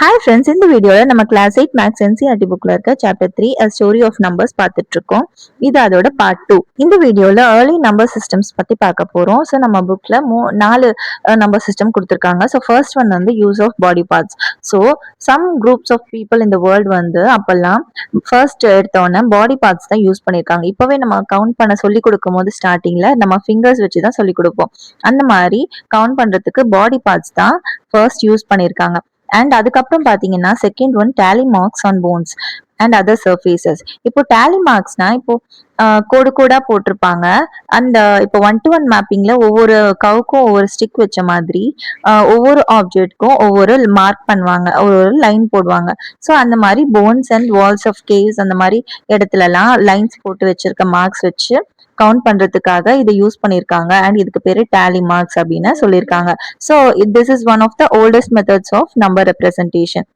Hi friends, இந்த வீடியோல நம்ம கிளாஸ் 8 மேக்ஸ் NCERT புக்ல இருக்க chapter 3 A Story of Numbers பார்த்துட்டு இருக்கோம். இது அதோட பார்ட் 2. இந்த வீடியோல ஏர்லி நம்பர் சிஸ்டம்ஸ் பத்தி பார்க்க போறோம். ஸோ நம்ம புக்ல 4 நம்பர் சிஸ்டம் கொடுத்துருக்காங்க. ஸோ ஃபர்ஸ்ட் ஒன் வந்து use of body parts. So some groups of people இந்த வேர்ல்டு வந்து அப்பெல்லாம் ஃபர்ஸ்ட் எடுத்தோன்னே பாடி பார்ட்ஸ் தான் யூஸ் பண்ணியிருக்காங்க. இப்போவே நம்ம கவுண்ட் பண்ண சொல்லி கொடுக்கும் போது ஸ்டார்டிங்ல நம்ம ஃபிங்கர்ஸ் வச்சு தான் சொல்லி கொடுப்போம். அந்த மாதிரி கவுண்ட் பண்றதுக்கு பாடி பார்ட்ஸ் தான் ஃபர்ஸ்ட் யூஸ் பண்ணியிருக்காங்க. அண்ட் அதுக்கப்புறம் பாத்தீங்கன்னா second one tally marks on bones and other surfaces. இப்போ டேலி மார்க்ஸ்னா இப்போ கோடு கோடா போட்டிருப்பாங்க. அண்ட் இப்போ 1-to-1 மேப்பிங்ல ஒவ்வொரு கவுக்கும் ஒவ்வொரு ஸ்டிக் வச்ச மாதிரி ஒவ்வொரு ஆப்ஜெக்ட்க்கும் ஒவ்வொரு மார்க் பண்ணுவாங்க, ஒவ்வொரு லைன் போடுவாங்க. ஸோ அந்த மாதிரி bones and walls of caves அந்த மாதிரி இடத்துலலாம் லைன்ஸ் போட்டு வச்சிருக்க மார்க்ஸ் வச்சு கவுண்ட் பண்றதுக்காக இதை யூஸ் பண்ணிருக்காங்க. அண்ட் இதுக்கு பேரு டேலி மார்க்ஸ் அப்படின்னு சொல்லியிருக்காங்க. So this is one of the oldest methods of number representation.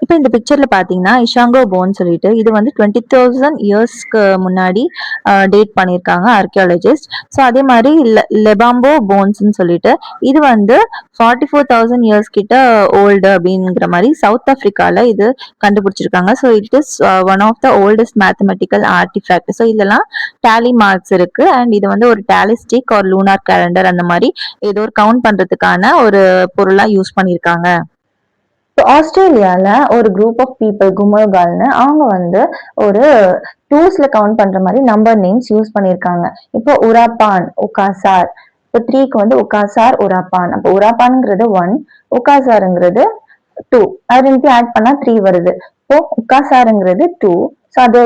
இப்போ இந்த பிக்சர்ல பாத்தீங்கன்னா இஷாங்கோ போன் சொல்லிட்டு இது வந்து 20,000 இயர்ஸ்க்கு முன்னாடி டேட் பண்ணியிருக்காங்க ஆர்கியாலஜிஸ்ட். ஸோ அதே மாதிரி லெபாம்போ போன்ஸ்ன்னு சொல்லிட்டு இது வந்து 44,000 இயர்ஸ் கிட்ட ஓல்டு அப்படிங்கிற மாதிரி சவுத் ஆப்பிரிக்கால இது கண்டுபிடிச்சிருக்காங்க. So it is one of the oldest mathematical artifact. So இதெல்லாம் டேலி மார்க்ஸ் இருக்கு. அண்ட் இது வந்து ஒரு டேலிஸ்டிக் ஒரு லூனார் கேலண்டர் அந்த மாதிரி ஏதோ ஒரு கவுண்ட் பண்றதுக்கான ஒரு பொருளா யூஸ் பண்ணியிருக்காங்க. ஆஸ்திரேலியால ஒரு குரூப் ஆஃப் பீப்புள் குமர்கால்னு அவங்க வந்து ஒரு டூஸ்ல கவுண்ட் பண்ற மாதிரி நம்பர் நேம்ஸ் யூஸ் பண்ணிருக்காங்க. இப்போ உராப்பான், உகாசார். இப்போ 3க்கு வந்து உகாசார் உராப்பான். அப்போ உராப்பான்ங்கிறது 1, உகாசாருங்கிறது 2. அது ரெண்டு ஆட் பண்ணா 3 வருது. இப்போ உகாசாருங்கிறது 2. ஸோ அது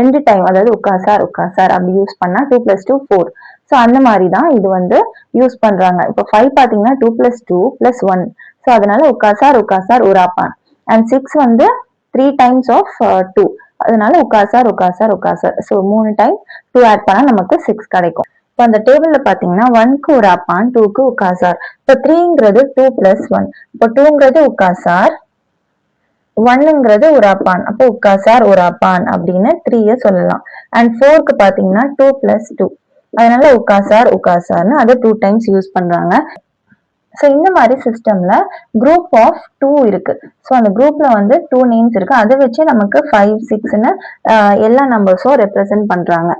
2 டைம், அதாவது உகாசார் உகாசார் அப்படி யூஸ் பண்ணா 2 + 2 4. ஸோ அந்த மாதிரி தான் இது வந்து யூஸ் பண்றாங்க. இப்போ 5 பாத்தீங்கன்னா 2 + 2 + 1. ஸோ அதனால உகாசார் உகாசார் உராப்பான். அண்ட் 6 வந்து 3 டைம்ஸ் ஆஃப் 2. அதனால உகாசார் உகாசார் உகாசார். ஸோ 3 டைம் 2 ஆட் பண்ணா நமக்கு 6 கிடைக்கும். இப்போ அந்த டேபிள்ல பாத்தீங்கன்னா 1க்கு உராப்பான், 2க்கு உகாசார். இப்போ 3ங்கிறது 2 + 1. இப்போ 2ங்கிறது உகாசார், 1ங்கிறது உராப்பான். அப்போ உகாசார் உராப்பான் அப்படின்னு 3 சொல்லலாம். அண்ட் 4க்கு பாத்தீங்கன்னா 2 + 2. அதனால உகாசார் உகாசார்னு அதை 2 டைம்ஸ் யூஸ் பண்றாங்க. ஸோ இந்த மாதிரி சிஸ்டம்ல குரூப் ஆஃப் 2 இருக்கு. ஸோ அந்த குரூப்ல வந்து 2 நேம்ஸ் இருக்கு. அதை வச்சு நமக்கு 5, 6ன்னு எல்லா நம்பர்ஸும் ரெப்ரசென்ட் பண்றாங்க.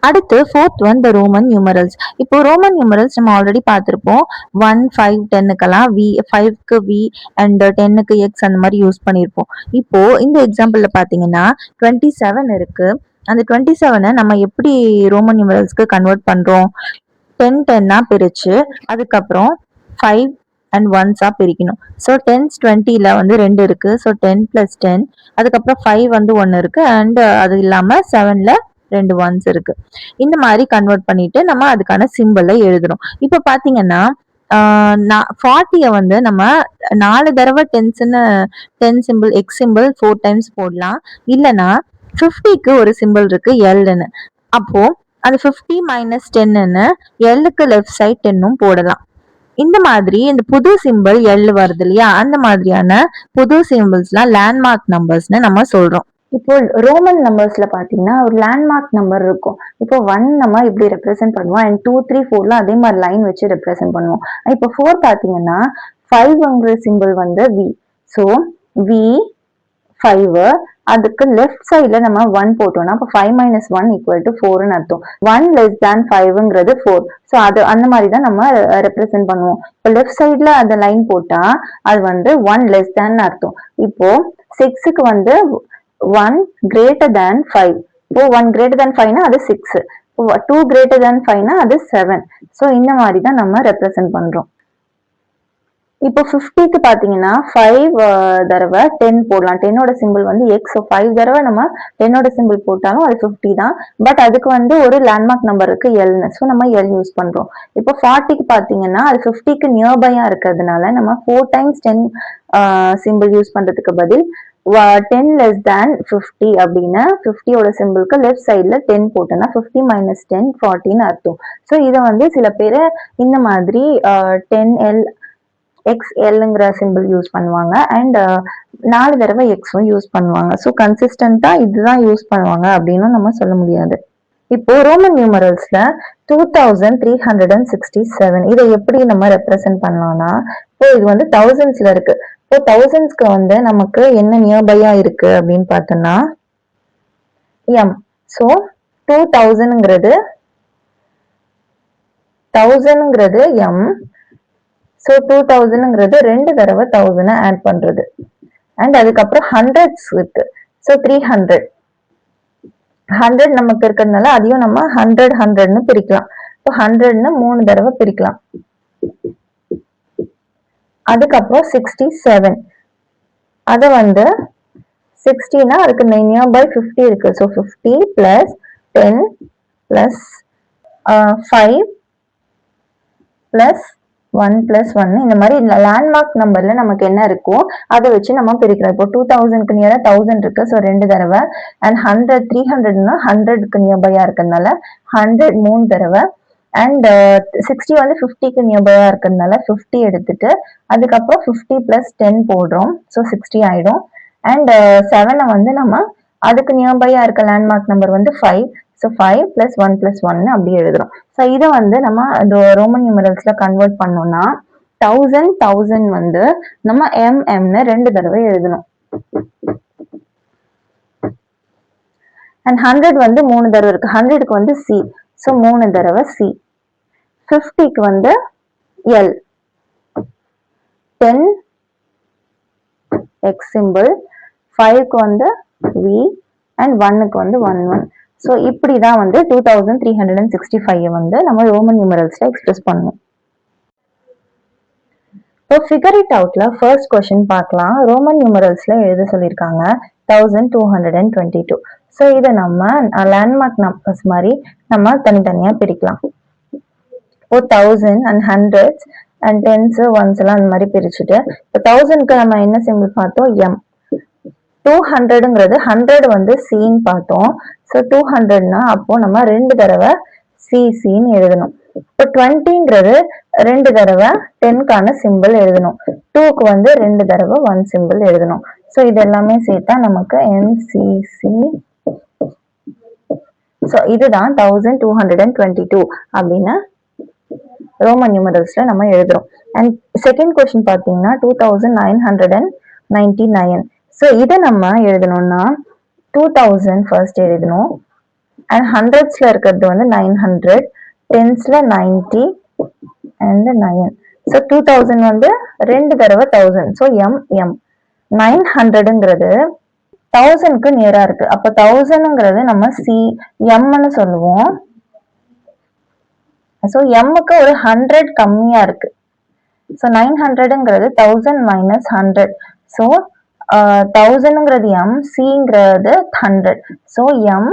அடுத்து ஃபோர்த் ஒன் த ரோமன் நியூமரல்ஸ். இப்போ ரோமன் நியூமரல்ஸ் நம்ம ஆல்ரெடி பார்த்துருப்போம். 1, 5, 10க்கெல்லாம் வி, 5க்கு வி அண்ட் 10க்கு எக்ஸ் அந்த மாதிரி யூஸ் பண்ணியிருப்போம். இப்போ இந்த எக்ஸாம்பிள்ல பார்த்தீங்கன்னா 27 இருக்கு. அந்த 27 நம்ம எப்படி ரோமன் நியூமரல்ஸ்க்கு கன்வெர்ட் பண்றோம்? 10 10ஆ பிரிச்சு அதுக்கப்புறம் 5 அண்ட் 1s பிரிக்கணும். ஸோ 10s 20ல வந்து 2 இருக்கு. ஸோ 10 + 10. அதுக்கப்புறம் 5 வந்து 1 இருக்கு. அண்ட் அது இல்லாம 7ல 2 1s இருக்கு. இந்த மாதிரி கன்வெர்ட் பண்ணிட்டு நம்ம அதுக்கான சிம்பிளை எழுதுறோம். இப்ப பாத்தீங்கன்னா 40 வந்து நம்ம 4 தடவை 10 சிம்பிள் எக்ஸ் சிம்பிள் 4 டைம்ஸ் போடலாம். இல்லைன்னா 50க்கு ஒரு சிம்பிள் இருக்கு எல்னு. அப்போ அது 50 - 10ன்னு எல்லுக்கு லெஃப்ட் சைட் 10ம் போடலாம். இந்த மாதிரி இந்த புது சிம்பிள் எல் வருது இல்லையா, அந்த மாதிரியான புது சிம்பிள்ஸ்லாம் லேண்ட்மார்க் நம்பர்ஸ்னு நம்ம சொல்றோம். இப்போ ரோமன் நம்பர்ஸ்ல பாத்தீங்கன்னா ஒரு லேண்ட்மார்க் நம்பர் இருக்கும். இப்போ 1 நம்ம இப்படி ரெப்ரசென்ட் பண்ணுவோம். அண்ட் 2, 3, 4லாம் அதே மாதிரி லைன் வச்சு ரெப்ரசென்ட் பண்ணுவோம். இப்போ 4 பாத்தீங்கன்னா 5ங்கிற சிம்பிள் வந்து வி. So V 5. அதுக்கு லெஃப்ட் சைட்ல நம்ம 1 போட்டோம்னா அப்போ 5 - 1 = 4ன்னு அர்த்தம். 1 < 5ங்கிறது 4. ஸோ அது அந்த மாதிரி தான் நம்ம ரெப்ரசென்ட் பண்ணுவோம். இப்போ லெஃப்ட் சைட்ல அந்த லைன் போட்டா அது வந்து 1 < அர்த்தம். இப்போ 6க்கு வந்து 1 > 5. இப்போ 1 > 5னா அது 6. 2 > 5னா அது 7. ஸோ இந்த மாதிரி தான் நம்ம ரெப்ரசென்ட் பண்றோம். இப்போ 50க்கு பாத்தீங்கன்னா 5 தடவை 10 போடலாம். 10ஓட சிம்பிள் வந்து எக்ஸ். 5 தடவை நம்ம 10ஓட சிம்பிள் போட்டாலும் அது 50 தான். பட் அதுக்கு வந்து ஒரு லேண்ட்மார்க் நம்பர் இருக்கு எல்னு. ஸோ நம்ம எல் யூஸ் பண்றோம். இப்போ 40க்கு பாத்தீங்கன்னா அது 50க்கு நியர்பையா இருக்கிறதுனால நம்ம 4 டைம்ஸ் 10 சிம்பிள் யூஸ் பண்றதுக்கு பதில் 10 < 50 அப்படின்னு 50ஓட சிம்பிளுக்கு லெஃப்ட் சைட்ல 10 போட்டோம்னா 50 - 10 40ன்னு அர்த்தம். ஸோ இதை வந்து சில பேர் இந்த மாதிரி 10L XLங்கிற சிம்பிள் யூஸ் பண்ணுவாங்க. அண்ட் 4 தடவை எக்ஸும் யூஸ் பண்ணுவாங்க. ஸோ கன்சிஸ்டண்டா இதுதான் யூஸ் பண்ணுவாங்க அப்படின்னு நம்ம சொல்ல முடியாது. இப்போ ரோமன் நியூமரல்ஸ்ல 2367 இதை எப்படி நம்ம ரெப்ரசென்ட் பண்ணலாம்னா, இப்போ இது வந்து தௌசண்ட்ஸ்ல இருக்கு. இப்போ தௌசண்ட்ஸ்க்கு வந்து நமக்கு என்ன நியர்பையா இருக்கு அப்படின்னு பார்த்தோம்னா எம். ஸோ 2000ங்கிறது எம். ஸோ 2000ங்கிறது 2 தடவை 1000 ஆட் பண்றது. அண்ட் அதுக்கப்புறம் ஹண்ட்ரட்ஸ் இருக்கு. ஸோ 300 நமக்கு இருக்கிறதுனால அதையும் நம்ம 100ன்னு பிரிக்கலாம். இப்போ 100ன்னு 3 தடவை பிரிக்கலாம். அதுக்கப்புறம் 67 அதை வந்து 60னா அதுக்கு நியர்பை 50 இருக்கு. So 50 plus 10 plus 5 plus 1 plus 1 இந்த மாதிரி லேண்ட்மார்க் நம்பர்ல நமக்கு என்ன இருக்கோ அதை வச்சு நம்ம பிரிக்கிறோம். இப்போ 2000க்கு நியரா 1000 இருக்கு. ஸோ 2 தடவை. அண்ட் 100 300னா 100க்கு நியர்பையா இருக்கிறதுனால 100 3 தடவை. அண்ட் 60 வந்து 50க்கு நியர்பையா இருக்கிறதுனால 50 எடுத்துட்டு அதுக்கப்புறம் 50 பிளஸ் 10 போடுறோம். ஸோ 60 ஆயிடும். அண்ட் 7 வந்து நம்ம அதுக்கு நியர்பையா இருக்க லேண்ட்மார்க் நம்பர் வந்து 5. ஸோ 5 பிளஸ் 1 பிளஸ் 1 அப்படி எழுதுறோம். ஸோ இதை வந்து நம்ம ரோமன் நியூமரல்ஸ்ல கன்வெர்ட் பண்ணோம்னா 1000 வந்து நம்ம எம்எம்னு 2 தடவை எழுதணும். அண்ட் 100 வந்து 3 தடவை இருக்கு. 100க்கு வந்து சி. ஸோ 3 தடவை சி. 50க்கு வந்து எல். 10 X simple. 5க்கு வந்து வி. அண்ட் 1க்கு வந்து 11. ஸோ இப்படிதான் வந்து 2365 வந்து நம்ம ரோமன் நியூமரல்ஸ்ல எக்ஸ்பிரஸ் பண்ணணும். இப்போ ஃபிகர் இட் அவுட்ல ஃபர்ஸ்ட் கொஸ்டின் பார்க்கலாம். ரோமன் நியூமரல்ஸ்ல எழுத சொல்லியிருக்காங்க 1222. ஸோ இதை நம்ம லேண்ட்மார்க் நம்பர்ஸ் மாதிரி நம்ம தனித்தனியா பிரிக்கலாம். இப்போ 1000 and hundreds and tense once எல்லாம் அந்த மாதிரி பிரிச்சுட்டு இப்போ 1000க்கு நம்ம என்ன சிம்பிள் பார்த்தோம்? எம். 200ங்கிறது 100 வந்து சின்னு பார்த்தோம். ஸோ 200னா அப்போ நம்ம 2 தடவை சின்னு எழுதணும். இப்போ 20ங்கிறது 2 தடவை 10க்கான சிம்பிள் எழுதணும். 2க்கு வந்து 2 தடவை 1 சிம்பிள் எழுதணும். ஸோ இது எல்லாமே சேர்த்தா நமக்கு எம்சிசி. ஸோ இதுதான் 1222 அப்படின்னு ரோமன் நியூமரல்ஸ்ல நம்ம எழுதுறோம். அண்ட் செகண்ட் கொஸ்டின் பார்த்தீங்கன்னா 2999. ஸோ இதை நம்ம எழுதணும்னா 2000 ஃபர்ஸ்ட் எழுதணும். அண்ட் ஹண்ட்ரட்ஸ்ல இருக்கிறது வந்து 900, டென்ஸ்ல 90 அண்ட் 9. ஸோ 2000 வந்து 2 தடவை 1000. So M. 900ங்கிறது 1000க்கு நியரா இருக்கு. அப்ப 1000ங்கிறது நம்ம சி எம்னு சொல்லுவோம். ஸோ எம்முக்கு ஒரு 100 கம்மியா இருக்கு. ஸோ 900ங்கிறது 1000 மைனஸ் 100. ஸோ 1000ங்கிறது எம், சிங்கிறது 100. ஸோ எம்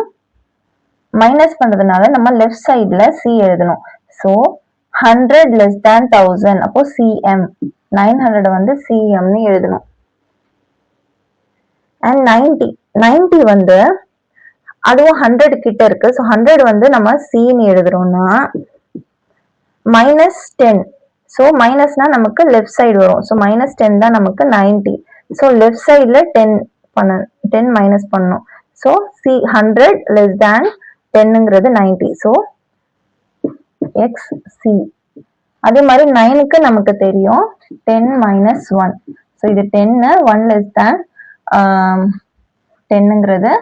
மைனஸ் பண்றதுனால நம்ம லெஃப்ட் சைட்ல சி எழுதணும். So 100 less than 1000. அப்போ சிஎம். 900 வந்து சிஎம்னு எழுதணும். அண்ட் 90 வந்து அதுவும் 100 கிட்ட இருக்கு. ஸோ 100 வந்து நம்ம சின்னு எழுதுறோம்னா மைனஸ் 10. ஸோ மைனஸ்னா நமக்கு லெஃப்ட் சைடு வரும். ஸோ மைனஸ் 10 தான் நமக்கு 90. ஸோ லெஃப்ட் சைட்ல 10 மைனஸ் பண்ணணும். ஸோ சி 100 லெஸ் தேன் 10ங்கிறது 90. So X C. அதே மாதிரி 9க்கு நமக்கு தெரியும் 10 மைனஸ் 1. ஸோ இது 10 1 லெஸ் தேன் 10ங்கிறது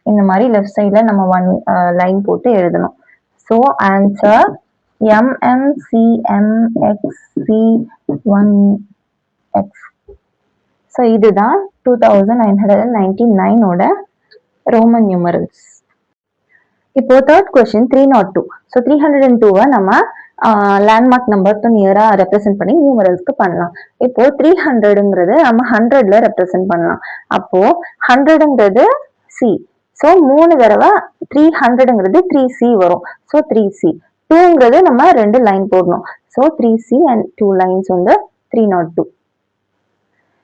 இந்த மாதிரி லெஃப்ட் சைட்ல நம்ம 1 லைன் போட்டு எழுதணும். So answer MMCMXC1X. ஸோ இதுதான் 2999ஓட ரோமன் நியூமரல்ஸ். இப்போ தேர்ட் கொஸ்டின் 302. ஸோ 302வை நம்ம லேண்ட்மார்க் நம்பர் நியரா ரெப்ரசென்ட் பண்ணி நியூமரல்ஸ்க்கு பண்ணலாம். இப்போ 300ங்கிறது நம்ம 100ல ரெப்ரசென்ட் பண்ணலாம். அப்போ 100ங்கிறது சி. ஸோ 3 தடவை 300ங்கிறது 3C வரும். So 3C. 2ங்கிறது நம்ம 2 லைன் போடணும். ஸோ 3C அண்ட் 2 லைன்ஸ் வந்து 302.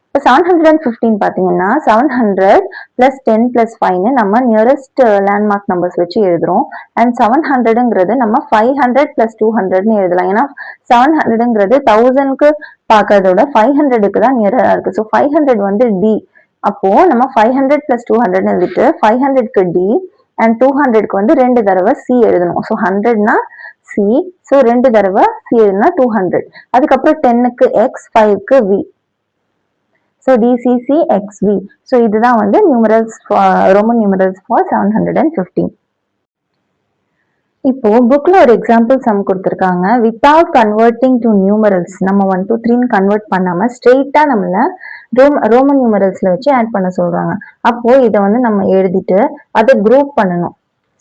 இப்போ 715 பார்த்தீங்கன்னா 700 பிளஸ் 10 பிளஸ் 5 நம்ம நியரஸ்ட் லேண்ட்மார்க் நம்பர்ஸ் வச்சு எழுதுறோம். அண்ட் 700ங்கிறது நம்ம 500 பிளஸ் 200ன்னு எழுதலாம். ஏன்னா 700ங்கிறது 1000க்கு பார்க்கறதோட 500க்கு தான் நியரா இருக்கு. ஸோ 500 வந்து டி. அப்போ நம்ம 500 பிளஸ் 200 எழுதிட்டு 500க்கு டி அண்ட் 200க்கு வந்து 2 தடவை சி எழுதணும். ஸோ 100னா சி, ஸோ 2 தடவை சி எழுதுனா 200. அதுக்கப்புறம் 10க்கு எக்ஸ், 5க்கு V. So DCC X V. So இதுதான் வந்து நியூமரல்ஸ், ரோமன் நியூமரல்ஸ் ஃபார் 715. இப்போ புக்ல ஒரு எக்ஸாம்பிள் சம் கொடுத்துருக்காங்க. வித்தவுட் கன்வெர்ட்டிங் டு நியூமரல்ஸ், நம்ம 1 2 3 கன்வெர்ட் பண்ணாம ஸ்ட்ரெயிட்டா நம்மள ரோமன் நியூமரல்ஸ்ல வச்சு ஆட் பண்ண சொல்றாங்க. அப்போ இதை வந்து நம்ம எழுதிட்டு அதை குரூப் பண்ணணும்.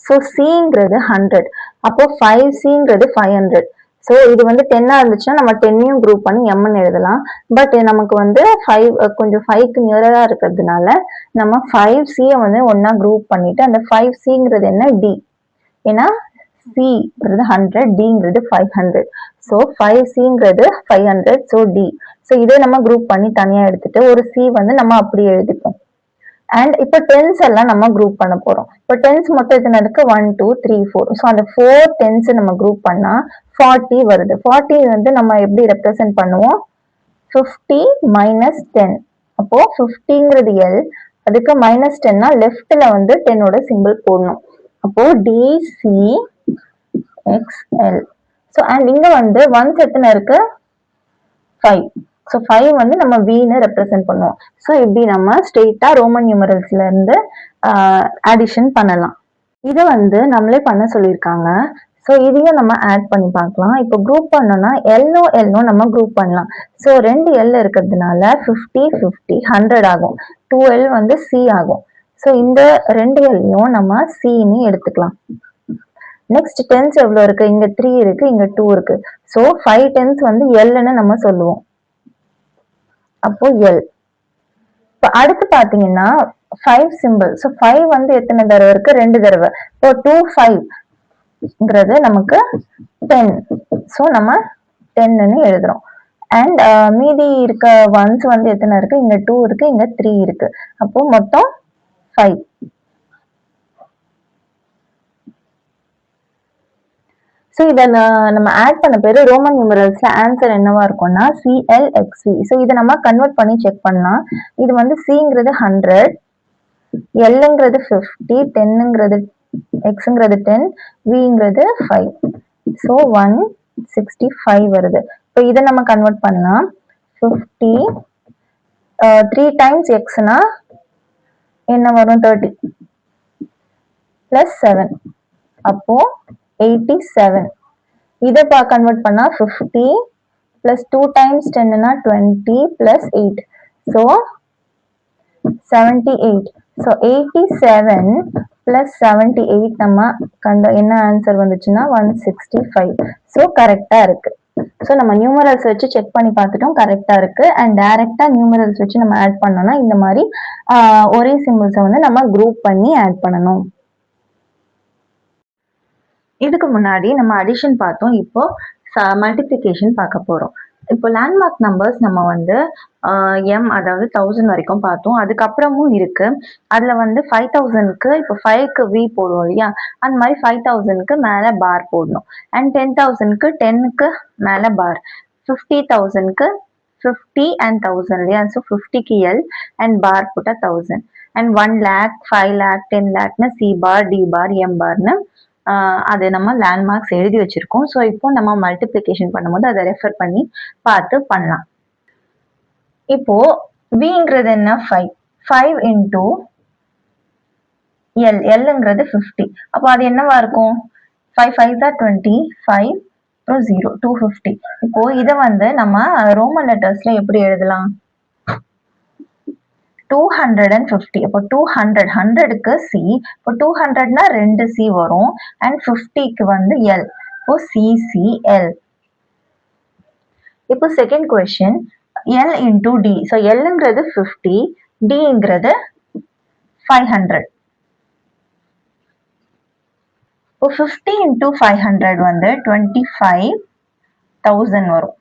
ஸோ சிங்கிறது 100, அப்போ 5சிங்கிறது 500. ஸோ இது வந்து 10ஆ இருந்துச்சுன்னா நம்ம 10ஐயும் குரூப் பண்ணி எம்ன்னு எழுதலாம். பட் நமக்கு வந்து 5 கொஞ்சம் 5க்கு நியரா இருக்கிறதுனால நம்ம 5சியை வந்து ஒன்னா குரூப் பண்ணிட்டு அந்த 5சிங்கிறது என்ன டி, ஏன்னா சிங்கிறது 100, டிங்கிறது 500. ஸோ 5சிங்கிறது 500, ஸோ டி. ஸோ இதை நம்ம குரூப் பண்ணி தனியா எடுத்துட்டு ஒரு சி வந்து நம்ம அப்படியே எழுதிப்போம். அண்ட் இப்போ டென்ஸ் எல்லாம் நம்ம குரூப் பண்ண போறோம். இப்போ டென்ஸ் மொத்தம் எத்தனை இருக்கு? 1 2 3 4. ஸோ அந்த 4 டென்ஸ் நம்ம குரூப் பண்ணா 40 வருது. 40 வந்து நம்ம எப்படி ரெப்ரசென்ட் பண்ணுவோம்? 50 மைனஸ் 10. அப்போ 50ங்கிறது எல், அதுக்கு மைனஸ் 10னா லெஃப்ட்ல வந்து 10ஓட சிம்பிள் போடணும். அப்போ டிசி XL. ஸோ அண்ட் இங்க வந்து ஒன்ஸ் எத்தனை இருக்கு? 5. ஸோ 5 வந்து நம்ம வின்னு ரெப்ரசென்ட் பண்ணுவோம். ஸோ இப்படி நம்ம ஸ்ட்ரெயிட்டா ரோமன் நியூமரல்ஸ்ல இருந்து அடிஷன் பண்ணலாம். இதை வந்து நம்மளே பண்ண சொல்லியிருக்காங்க. ஸோ இதையும் நம்ம ஆட் பண்ணி பார்க்கலாம். இப்போ குரூப் பண்ணோம்னா எல்லும் நம்ம குரூப் பண்ணலாம். ஸோ 2 எல் இருக்கிறதுனால 50 50 100 ஆகும். 2L வந்து சி ஆகும். ஸோ இந்த 2 எல்லையும் நம்ம சின்னு எடுத்துக்கலாம். நெக்ஸ்ட் டென்ஸ் எவ்வளவு இருக்கு? இங்க 3 இருக்கு, இங்க 2 இருக்கு. ஸோ 5 டென்ஸ் வந்து எல்ன்னு நம்ம சொல்லுவோம். அப்போ எல். இப்போ அடுத்து பாத்தீங்கன்னா 5 சிம்பிள். ஸோ 5 வந்து எத்தனை தடவை இருக்கு? 2 தடவை. இப்போ 2 5ங்கிறது நமக்கு 10. ஸோ நம்ம 10ன்னு எழுதுறோம். அண்ட் மீதி இருக்க ஒன்ஸ் வந்து எத்தனை இருக்கு? இங்க 2 இருக்கு, இங்க 3 இருக்கு. அப்போ மொத்தம் 5. ஸோ இதை நம்ம ஆட் பண்ண பேரு ரோமன் நியூமரல்ஸ்ல ஆன்சர் என்னவா இருக்கும்னா CLXV. ஸோ இதை நம்ம கன்வெர்ட் பண்ணி செக் பண்ணலாம். இது வந்து சிங்கிறது 100, எல்ங்கிறது 50, 10ங்கிறது எக்ஸ்ங்கிறது 10, விங்கிறது 5. ஸோ 165 வருது. இப்போ இதை நம்ம கன்வெர்ட் பண்ணலாம். 50 3 டைம்ஸ் எக்ஸ்னா என்ன வரும்? 30 பிளஸ் 7, அப்போ 87. இதை கன்வெர்ட் பண்ணா 50 பிளஸ் 2 டைம்ஸ் 10னா 20 பிளஸ் 8, ஸோ 78. ஸோ 87 பிளஸ் 78 நம்ம என்ன ஆன்சர் வந்துச்சுன்னா 165. ஸோ கரெக்டா இருக்கு. ஸோ நம்ம நியூமரல்ஸ் வச்சு செக் பண்ணி பார்த்துட்டோம், கரெக்டா இருக்கு. அண்ட் டைரக்டா நியூமரல்ஸ் வச்சு நம்ம ஆட் பண்ணோம்னா இந்த மாதிரி ஒரே சிம்பிள்ஸை வந்து நம்ம குரூப் பண்ணி ஆட் பண்ணணும். இதுக்கு முன்னாடி நம்ம அடிஷன் பார்த்தோம், இப்போ மல்டிப்ளிகேஷன் பார்க்க போறோம். இப்போ லேண்ட்மார்க் நம்பர்ஸ் நம்ம வந்து எம், அதாவது 1000 வரைக்கும் பார்த்தோம். அதுக்கப்புறமும் இருக்கு. அதுல வந்து 5000க்கு இப்போ 5க்கு வி போடுவோம் இல்லையா, அந்த மாதிரி 5000க்கு மேல பார் போடணும். அண்ட் 10,000க்கு 10க்கு மேல பார், 50,000க்கு 50 அண்ட் 1000 இல்லையா. ஸோ 50க்கு எல் அண்ட் பார் போட்டா 1000. அண்ட் 1 lakh 5 lakh 10 lakhன்னு C bar D bar M பார்னு அது நம்ம லேண்ட்மார்க்ஸ் எழுதி வச்சிருக்கோம். ஸோ இப்போ நம்ம மல்டிப்ளிகேஷன் பண்ணும்போது அதை ரெஃபர் பண்ணி பார்த்து பண்ணலாம். இப்போ விங்கிறது என்ன? 5. 5 இன்டூ எல், எல்ங்கிறது 50. அப்போ அது என்னவா இருக்கும்? 5 5 are 20, 5 அப்புறம் 0, 250. இப்போ இதை வந்து நம்ம ரோமன் லெட்டர்ஸ்ல எப்படி எழுதலாம்? 250. அப்போ 200, 100க்கு சி. இப்போ 200னா 2 சி வரும். அண்ட் 50க்கு வந்து எல். இப்போ CCL. இப்போ second question, L into D. So எல்ங்கிறது 50, டிங்கிறது 500. இப்போ 50 இன்டூ 500 வந்து 25,000 வரும்.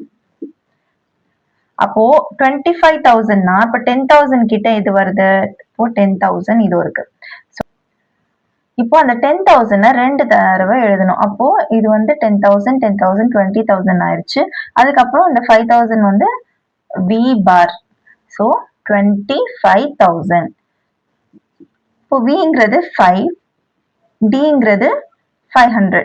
அப்போ 25,000னா இப்போ 10,000 கிட்ட இது வருது. இப்போ 10,000 இது இருக்கு. இப்போ அந்த 10,000 2 தடவை எழுதணும். அப்போ இது வந்து 10,000 10,000 20,000 ஆயிடுச்சு. அதுக்கப்புறம் இந்த 5,000 வந்து வி பார். ஸோ 25,000. இப்போ விங்கிறது 5, டிங்கிறது 500.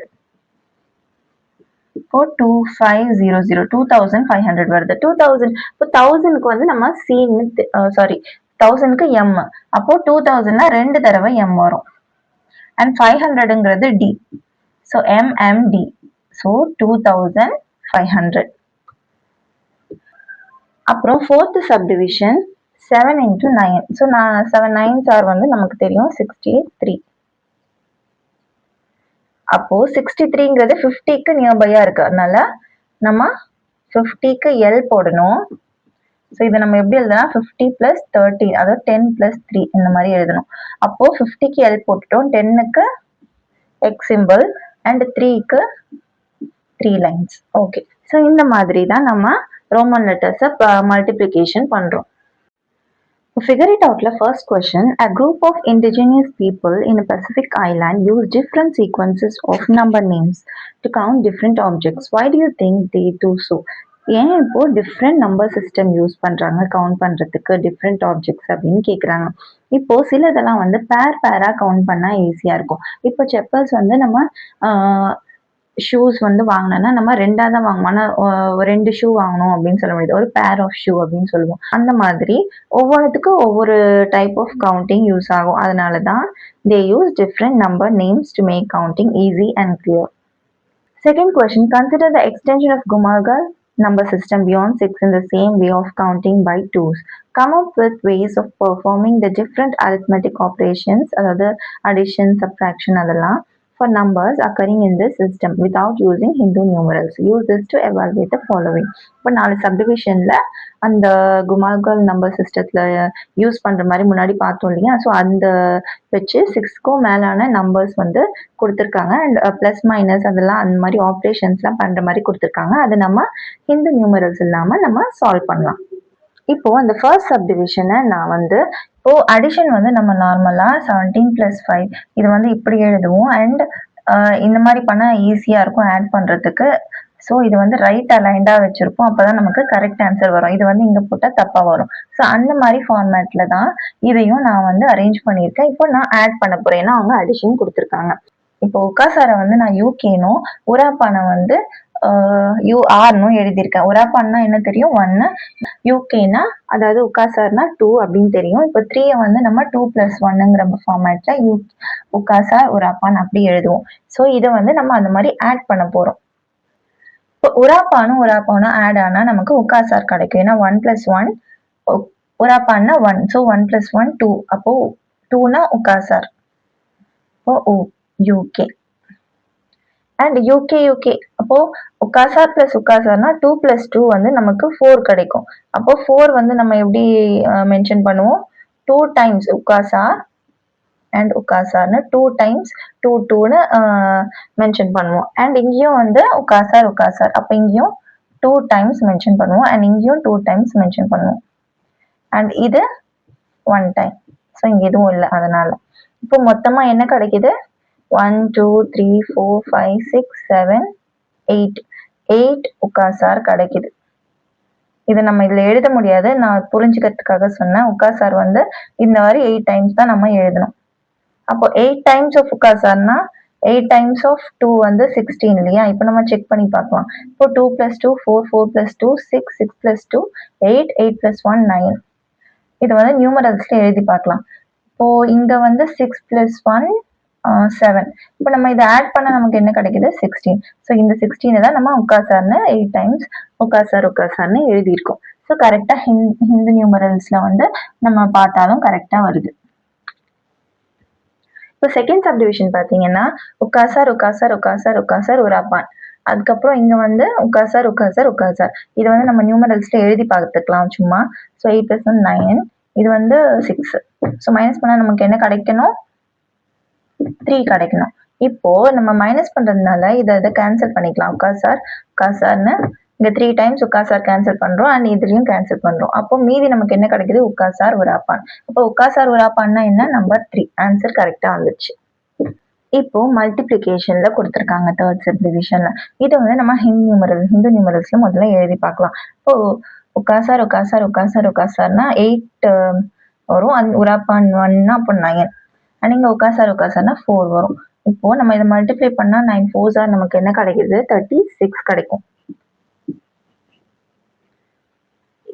இப்போ 2500 2500 வருது. 2000 இப்போ 1000க்கு வந்து நம்ம சின்னு சாரி 1000க்கு எம். அப்போ 2000னா 2 தடவை எம் வரும். அண்ட் 500ங்கிறது டி. So MMD. ஸோ 2500. அப்புறம் ஃபோர்த் சப்டிவிஷன் 7 into 9. ஸோ நான் 7 9s are வந்து நமக்கு தெரியும் 63. அப்போ 63ங்கிறது 50க்கு நியர்பையா இருக்கு. அதனால நம்ம 50க்கு எல் போடணும். ஸோ இதை நம்ம எப்படி எழுதலாம் 50 + 13, அதாவது 10 + 3 இந்த மாதிரி எழுதணும். அப்போ 50க்கு எல் போட்டுட்டோம், 10க்கு எக்ஸ் சிம்பிள் அண்ட் 3க்கு 3 லைன்ஸ். ஓகே, ஸோ இந்த மாதிரி தான் நம்ம ரோமன் லெட்டர்ஸை மல்டிப்ளிகேஷன் பண்றோம். Figure it out. First question. A group of indigenous people in a Pacific island use different sequences of number names to count different objects. Why do you think they do so? ஏன் இப்போ different number system use பண்றாங்க count பண்றதுக்கு different objects அப்படின்னு கேட்குறாங்க. இப்போ சிலதெல்லாம் வந்து பேரா கவுண்ட் பண்ணா ஈஸியா இருக்கும். இப்போ செப்பல்ஸ் வந்து நம்ம ஷூஸ் வந்து வாங்கினோன்னா நம்ம 2ஆ தான் வாங்குவோம். ஆனால் 2 ஷூ வாங்கணும் அப்படின்னு சொல்ல முடியாது. ஒரு பேர் ஆஃப் ஷூ அப்படின்னு சொல்லுவோம். அந்த மாதிரி ஒவ்வொன்றுத்துக்கும் ஒவ்வொரு டைப் ஆஃப் கவுண்டிங் யூஸ் ஆகும். அதனால தான் they use different number names to make counting easy and clear. Second question. Consider the extension of Gumagal number system beyond 6 in the same way of counting by twos. Come up with ways of performing the different arithmetic operations, அதாவது addition, subtraction அதெல்லாம் for numbers occurring in this system without using Hindu numerals. Use this to evaluate the following. இப்போ 4 சப்டிவிஷன்ல அந்த குமாகல் number சிஸ்டத்துல use பண்ற மாதிரி முன்னாடி பார்த்தோம் இல்லையா? ஸோ அந்த வச்சு 6க்கும் மேலான நம்பர்ஸ் வந்து கொடுத்துருக்காங்க. அண்ட் ப்ளஸ் மைனஸ் அதெல்லாம் அந்த மாதிரி ஆப்ரேஷன்ஸ்லாம் பண்ற மாதிரி கொடுத்துருக்காங்க. அதை நம்ம ஹிந்து நியூமரல்ஸ் இல்லாம நம்ம சால்வ் பண்ணலாம். இப்போ அந்த ஃபர்ஸ்ட் சப்டிவிஷனை நான் வந்து இப்போ அடிஷன் வந்து நம்ம நார்மலா 17 + 5 இது வந்து இப்படி எழுதுவோம். அண்ட் இந்த மாதிரி பண்ணா ஈஸியா இருக்கும் ஆட் பண்றதுக்கு. ஸோ இது வந்து ரைட் அலைண்டா வச்சிருப்போம். அப்பதான் நமக்கு கரெக்ட் ஆன்சர் வரும். இது வந்து இங்க போட்டா தப்பா வரும். ஸோ அந்த மாதிரி ஃபார்மேட்ல தான் இதையும் நான் வந்து அரேஞ்ச் பண்ணியிருக்கேன். இப்போ நான் ஆட் பண்ண போறேன். ஏன்னா அவங்க அடிஷன் கொடுத்துருக்காங்க. இப்போ உக்காசாரை வந்து நான் யூகேனும் உராப்பானை வந்து யூஆர்னும் எழுதியிருக்கேன். உராப்பான்னா என்ன தெரியும் 1, யூகேனா அதாவது உக்காசார்னா 2 அப்படின்னு தெரியும். இப்போ 3 வந்து நம்ம 2 + 1ங்கிற ஃபார்மேட்ல உக்காசார் உராப்பான் அப்படி எழுதுவோம். ஸோ இதை வந்து நம்ம அந்த மாதிரி ஆட் பண்ண போறோம். இப்போ உராப்பானும் ஆட் ஆனா நமக்கு உக்காசார் கிடைக்கும். ஏன்னா 1 + 1 உராப்பான்னா 1. ஸோ 1 + 1 2. அப்போ 2னா உக்காசார். இப்போ யூகே அண்ட் யூகே அப்போ உக்காசார் + உக்காசார்னா 2 + 2 வந்து நமக்கு 4 கிடைக்கும். அப்போ 4 வந்து நம்ம எப்படி மென்ஷன் பண்ணுவோம் 2 டைம்ஸ் உக்காசார் அண்ட் உக்காசார்னு 2 டைம்ஸ் 2 2ன்னு மென்ஷன் பண்ணுவோம். அண்ட் இங்கேயும் வந்து உக்காசார் அப்போ இங்கேயும் 2 டைம்ஸ் மென்ஷன் பண்ணுவோம். அண்ட் இங்கேயும் 2 டைம்ஸ் மென்ஷன் பண்ணுவோம். அண்ட் இது 1 டைம். ஸோ இங்க எதுவும் இல்லை. அதனால இப்போ மொத்தமா என்ன கிடைக்குது 1 2 3 4 5 6 7 8 உக்காசார் கிடைக்குது. இதை நம்ம இதுல எழுத முடியாது. நான் புரிஞ்சுக்கிறதுக்காக சொன்னேன். உக்காசார் வந்து இந்த மாதிரி 8 டைம்ஸ் தான் நம்ம எழுதணும். அப்போ 8 டைம்ஸ் ஆஃப் உக்காசார்னா 8 டைம்ஸ் ஆஃப் 2 வந்து 16 இல்லையா? இப்போ நம்ம செக் பண்ணி பார்க்கலாம். இப்போ 2 + 2 4 4 + 2 6 6 + 2 8 8 + 1 9. இது வந்து நியூமரல்ஸ்ல எழுதி பார்க்கலாம். இப்போ இங்க வந்து 6 + 1 7. இப்போ நம்ம இதை ஆட் பண்ண நமக்கு என்ன கிடைக்குது 16. ஸோ இந்த 16 தான் நம்ம உக்காசார்னு 8 டைம்ஸ் உக்காசார்னு எழுதியிருக்கோம். ஸோ கரெக்டா ஹிந்து நியூமரல்ஸ்ல வந்து நம்ம பார்த்தாலும் கரெக்டா வருது. இப்போ செகண்ட் சப்டிவிஷன் பார்த்தீங்கன்னா உக்காசார் உராப்பான். அதுக்கப்புறம் இங்க வந்து உக்காசார் இது வந்து நம்ம நியூமரல்ஸ்ல எழுதி பார்த்துக்கலாம் சும்மா. ஸோ 8 + 1 9. இது வந்து 6. ஸோ மைனஸ் பண்ணா நமக்கு என்ன கிடைக்கணும் 3 கிடைக்கணும். இப்போ நம்ம மைனஸ் பண்றதுனால இதை கேன்சல் பண்ணிக்கலாம். உக்காசார்னு இங்க 3 டைம்ஸ் உக்காசார் கேன்சல் பண்றோம். அண்ட் இதுலயும் கேன்சல் பண்றோம். அப்போ மீதி நமக்கு என்ன கிடைக்குது உக்காசார் உராப்பான். அப்போ உக்காசார் உராப்பான்னா என்ன நம்பர் 3. ஆன்சர் கரெக்டா வந்துச்சு. இப்போ மல்டிப்ளிகேஷன்ல கொடுத்துருக்காங்க தேர்ட் சப்டிவிஷன்ல. இது வந்து நம்ம ஹிந்து நியூமரல்ஸ்ல முதல்ல எழுதி பார்க்கலாம். இப்போ உக்காசார்னா 8 வரும். உராப்பான் 1னா அப்போ 9. அண்ட் இங்க உக்காசார்னா 4 வரும். இப்போ நம்ம இதை மல்டிப்ளை பண்ணா 9 4s நமக்கு என்ன கிடைக்குது 36 கிடைக்கும்.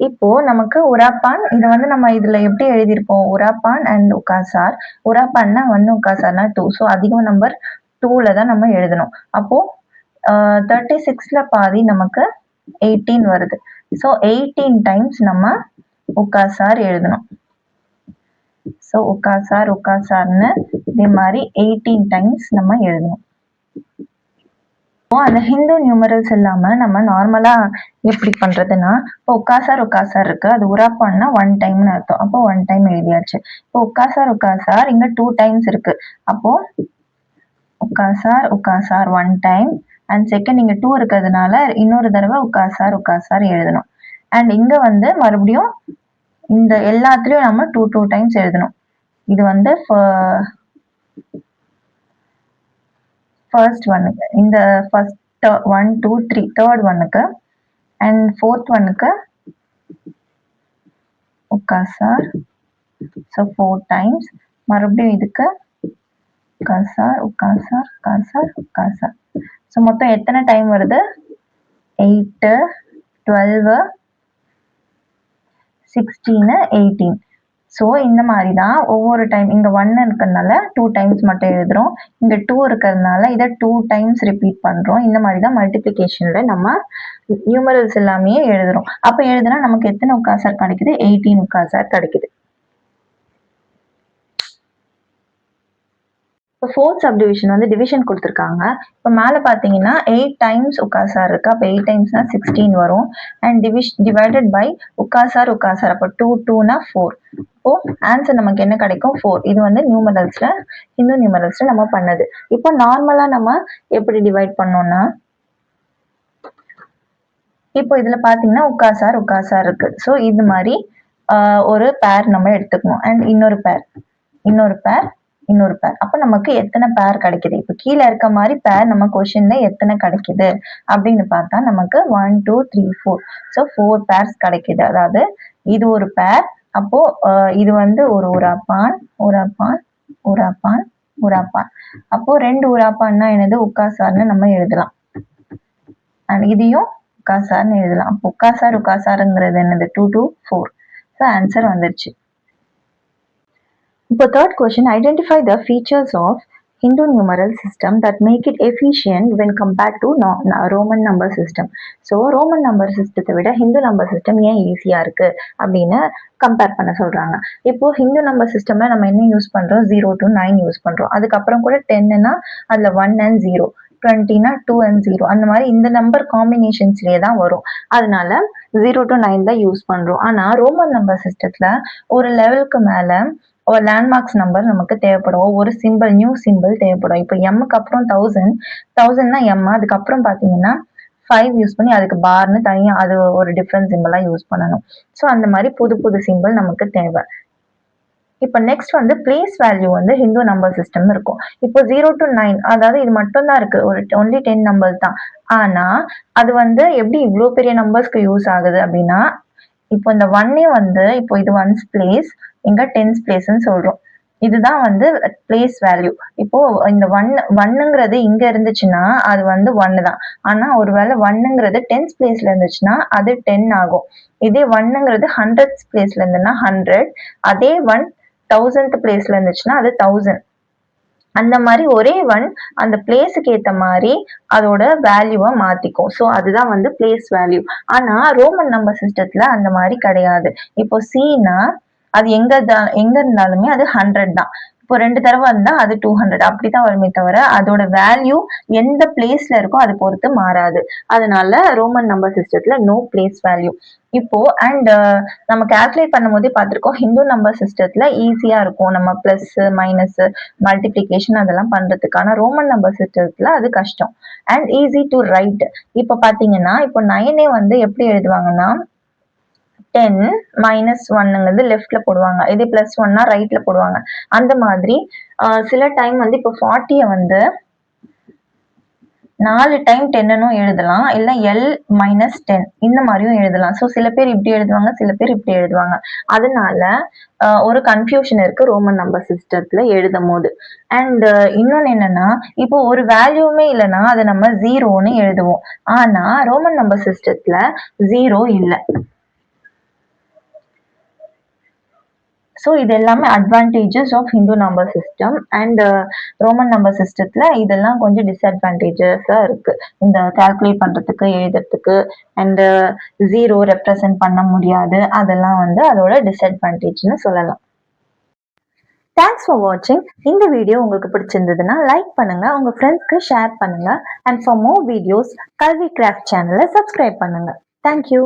இப்போ நமக்கு உராப்பான் இதை வந்து நம்ம இதுல எப்படி எழுதியிருப்போம், உராப்பான் அண்ட் உகாசார். உராப்பான்னா 1, உகாசார்னா 2. ஸோ அதிகம் நம்பர் 2ல தான் நம்ம எழுதணும். அப்போ 36ல பாதி நமக்கு 18 வருது. ஸோ 18 டைம்ஸ் நம்ம உகாசார் எழுதணும். ஸோ உகாசார்னு இதே மாதிரி 18 டைம்ஸ் நம்ம எழுதணும். அந்த ஹிந்து நியூமரல்ஸ் இல்லாம நம்ம நார்மலா எப்படி பண்றதுன்னா, இப்போ உகாசார் இருக்கு, அது உராப்பான்னா 1 டைம்னு அர்த்தம். அப்போ 1 டைம் எழுதியாச்சு. இப்போ உகாசார் இங்க 2 டைம்ஸ் இருக்கு. அப்போ உகாசார் 1 டைம் அண்ட் செகண்ட் இங்க 2 இருக்கிறதுனால இன்னொரு தடவை உகாசார் எழுதணும். அண்ட் இங்க வந்து மறுபடியும் இந்த எல்லாத்துலயும் நம்ம 2 டைம்ஸ் எழுதணும். இது வந்து ஃபர்ஸ்ட் ஒன்னுக்கு, இந்த ஃபர்ஸ்ட் 1 2 3 தேர்ட் ஒன்னுக்கு அண்ட் ஃபோர்த் ஒன்னுக்கு உகாசார். So 4 times. மறுபடியும் இதுக்கு உகாசார். ஸோ மொத்தம் எத்தனை டைம் வருது, 8 12 16 18. ஸோ இந்த மாதிரி தான் ஒவ்வொரு டைம் இங்கே 1 இருக்கிறதுனால 2 டைம்ஸ் மட்டும் எழுதுறோம், இங்கே 2 இருக்கிறதுனால இதை 2 டைம்ஸ் ரிப்பீட் பண்ணுறோம். இந்த மாதிரி தான் மல்டிப்ளிகேஷனில் நம்ம நியூமரல்ஸ் எல்லாமே எழுதுறோம். அப்போ எழுதுனா நமக்கு எத்தனை உகாசார் கிடைக்குது, 18 உகாசார் கிடைக்குது. இப்போ ஃபோர்த் சப்டிவிஷன் வந்து டிவிஷன் கொடுத்துருக்காங்க. இப்போ மேலே பார்த்தீங்கன்னா 8 டைம்ஸ் உகாசார் இருக்கு. அப்போ 8 டைம்ஸ்னா 16 வரும். அண்ட் டிவைடட் பை உகாசார். அப்போ 2 2னா 4. இப்போ ஆன்சர் நமக்கு என்ன கிடைக்கும், 4. இது வந்து நியூமரல்ஸ்ல, ஹிந்து நியூமரல்ஸ்ல நம்ம பண்ணது. இப்போ நார்மலா நம்ம எப்படி டிவைட் பண்ணோம்னா, இப்போ இதுல பாத்தீங்கன்னா உகாசார் இருக்கு. ஸோ இது மாதிரி ஒரு பேர் நம்ம எடுத்துக்கணும். அண்ட் இன்னொரு பேர். அப்ப நமக்கு எத்தனை பேர் கிடைக்குது, இப்போ கீழே இருக்க மாதிரி பேர் நம்ம கொஸ்டின்ல எத்தனை கிடைக்குது அப்படின்னு பார்த்தா நமக்கு 1 2 3 4. ஸோ 4 பேர்ஸ் கிடைக்குது. அதாவது இது ஒரு பேர். அப்போ இது வந்து ஒரு உராப்பான். அப்போ 2 உராப்பான்னா என்னது, உகாசார்னு நம்ம எழுதலாம். அண்ட் இதையும் உகாசார்னு எழுதலாம். அப்போ உகாசாருங்கிறது என்னது, 2 2 4. ஸோ ஆன்சர் வந்துருச்சு. இப்போ third question, identify the features of Hindu numeral system that make it efficient when compared to Roman number system. So Roman number சிஸ்டத்தை விட ஹிந்து நம்பர் சிஸ்டம் ஏன் ஈஸியாக இருக்கு அப்படின்னு கம்பேர் பண்ண சொல்றாங்க. இப்போ ஹிந்து நம்பர் சிஸ்டம்ல நம்ம என்ன யூஸ் பண்றோம், 0 to 9 யூஸ் பண்றோம். அதுக்கப்புறம் கூட 10னா அதுல 1 and 0, 20னா 2 and 0, அந்த மாதிரி இந்த நம்பர் காம்பினேஷன்ஸ்லயே தான் வரும். அதனால 0 to 9 தான் யூஸ் பண்றோம். ஆனா ரோமன் நம்பர் சிஸ்டத்துல ஒரு லெவலுக்கு மேல ஒரு லேண்ட்மார்க்ஸ் நம்பர் நமக்கு தேவைப்படும். ஒரு சிம்பிள், நியூ சிம்பிள் தேவைப்படும். இப்போ எம்முக்கு அப்புறம் 1000னா எம், அதுக்கப்புறம் பாத்தீங்கன்னா 5 யூஸ் பண்ணி அதுக்கு பார்னு தனியா அது ஒரு டிஃப்ரெண்ட் சிம்பிளா யூஸ் பண்ணணும். ஸோ அந்த மாதிரி புது சிம்பிள் நமக்கு தேவை. இப்போ நெக்ஸ்ட் வந்து பிளேஸ் வேல்யூ வந்து ஹிந்து நம்பர் சிஸ்டம் இருக்கும். இப்போ 0 to 9, அதாவது இது மட்டும் தான் இருக்கு, ஒரு ஒன்லி 10 நம்பர்ஸ் தான். ஆனா அது வந்து எப்படி இவ்வளோ பெரிய நம்பர்ஸ்க்கு யூஸ் ஆகுது அப்படின்னா, இப்போ இந்த 1 வந்து இப்போ இது 1's பிளேஸ், எங்க 10's பிளேஸ்ன்னு சொல்றோம். இதுதான் வந்து பிளேஸ் வேல்யூ. இப்போ இந்த 1ங்கிறது இங்க இருந்துச்சுன்னா அது வந்து 1 தான். ஆனா ஒருவேளை 1ங்கிறது 10th பிளேஸ்ல இருந்துச்சுன்னா அது 10 ஆகும். இதே 1ங்கிறது 100th பிளேஸ்ல இருந்துன்னா 100, அதே 1000th பிளேஸ்ல இருந்துச்சுன்னா அது 1000. அந்த மாதிரி ஒரே அந்த பிளேஸுக்கு ஏத்த மாதிரி அதோட வேல்யூவை மாத்திக்கும். ஸோ அதுதான் வந்து பிளேஸ் வேல்யூ. ஆனா ரோமன் நம்பர் சிஸ்டத்துல அந்த மாதிரி கிடையாது. இப்போ சீனா அது எங்க இருந்தாலுமே அது 100 தான். இப்போ 2 தடவை இருந்தா அது 200 அப்படிதான் வருமே தவிர அதோட வேல்யூ எந்த பிளேஸ்ல இருக்கோ அது பொறுத்து மாறாது. அதனால ரோமன் நம்பர் சிஸ்டத்துல நோ பிளேஸ் வேல்யூ. இப்போ அண்ட் நம்ம கால்குலேட் பண்ணும் போதே பார்த்திருக்கோம், ஹிந்து நம்பர் சிஸ்டத்துல ஈஸியா இருக்கும் நம்ம பிளஸ் மைனஸ் மல்டிபிளிகேஷன் அதெல்லாம் பண்றதுக்கான. ரோமன் நம்பர் சிஸ்டத்துல அது கஷ்டம் அண்ட் ஈஸி டு ரைட். இப்போ பாத்தீங்கன்னா இப்போ 9 வந்து எப்படி எழுதுவாங்கன்னா 10 -1ங்கிறது லெஃப்ட்ல போடுவாங்க, இதே +1னா ரைட்ல போடுவாங்க. அந்த மாதிரி சில டைம் வந்து இப்போ 40 வந்து 4 டைம் 10னும் எழுதலாம், இல்ல L-10 இந்த மாதிரியும் எழுதலாம். ஸோ சில பேர் இப்படி எழுதுவாங்க, சில பேர் இப்படி எழுதுவாங்க. அதனால ஒரு கன்ஃபியூஷன் இருக்கு ரோமன் நம்பர் சிஸ்டத்துல எழுதும்போது. அண்ட் இன்னொன்னு என்னன்னா, இப்போ ஒரு வேல்யூமே இல்லைன்னா அதை நம்ம 0ன்னு எழுதுவோம். ஆனா ரோமன் நம்பர் சிஸ்டத்துல 0 இல்ல. ஸோ இது எல்லாமே advantages of Hindu number system. And Roman number சிஸ்டத்துல இதெல்லாம் கொஞ்சம் டிஸ்அட்வான்டேஜஸா இருக்கு. இந்த கால்குலேட் பண்றதுக்கு, எழுதுறதுக்கு, அண்ட் 0 ரெப்ரசன்ட் பண்ண முடியாது. அதெல்லாம் வந்து அதோட டிஸ்அட்வான்டேஜ்னு சொல்லலாம். தேங்க்ஸ் ஃபார் வாட்சிங். இந்த வீடியோ உங்களுக்கு பிடிச்சிருந்ததுன்னா லைக் பண்ணுங்க, உங்க ஃப்ரெண்ட்ஸ்க்கு ஷேர் பண்ணுங்க. அண்ட் ஃபார் மோர் வீடியோஸ் கல்வி கிராஃப்ட் சேனலை சப்ஸ்கிரைப் பண்ணுங்க. தேங்க்யூ.